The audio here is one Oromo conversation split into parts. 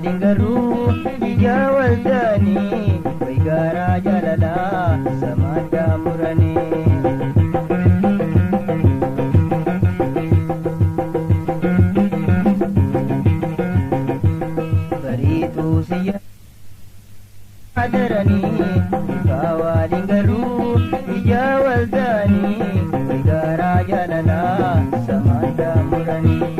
waliin garuu ija waltanii waygaraa jaalalaa samaaddaa muranii. Bariituu siyya adaranii ifaa waliin garuu ija waltanii waygaraa jaalalaa samaaddaa muranii.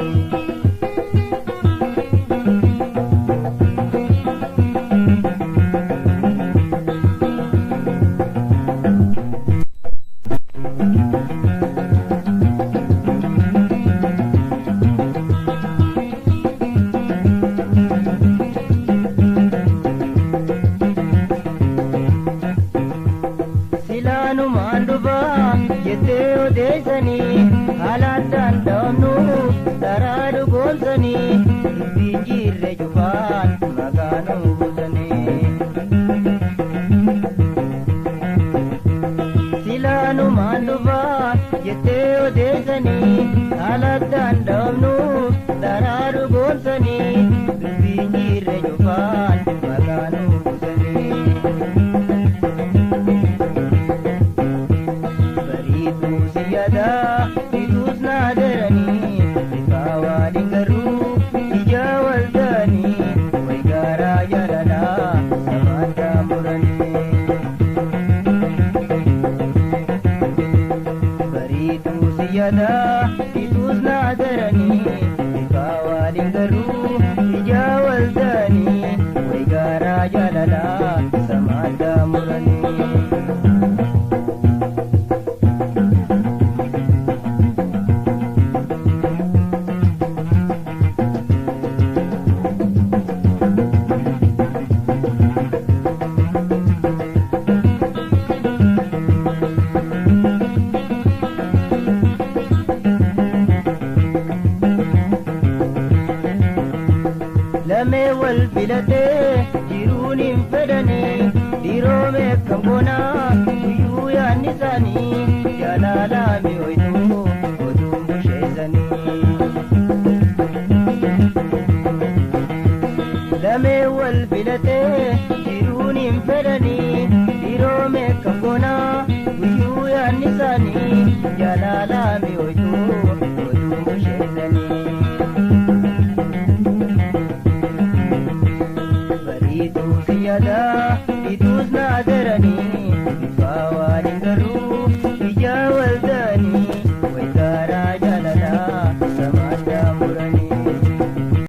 Silaanumaan dhufaa jettee odeessanii haalaan danda'amnu daraa dhugoomsanii dubbii jirre cufaan maqaan uwwisanii. Silaanumaan dhufaa jettee odeessanii haalaan danda'amnu daraa dhugoomsanii dubbii jirre cufaan maqaan uwwisanii. Siyada idus nadarani ifaa waliin garuu ija waltanii waygaraa jaalalaa samaaddaa muranii. Bariituu siyada idus nadarani ifaa waliin garuu ija waltanii waygaraa jaalalaa samaaddaa muranii. Lamee wal filatee jiruun hin fedhanii dhiiromee kan boonaa guyyuu yaadni isaanii jaalalaa mi'ooytuu oduun busheessanii. Lamee wal filatee jiruun hin fedhanii dhiiromee kan boonaa guyyuu yaadni isaanii jaalalaa mi'ooytuu oduun busheessanii. Bariituu siyada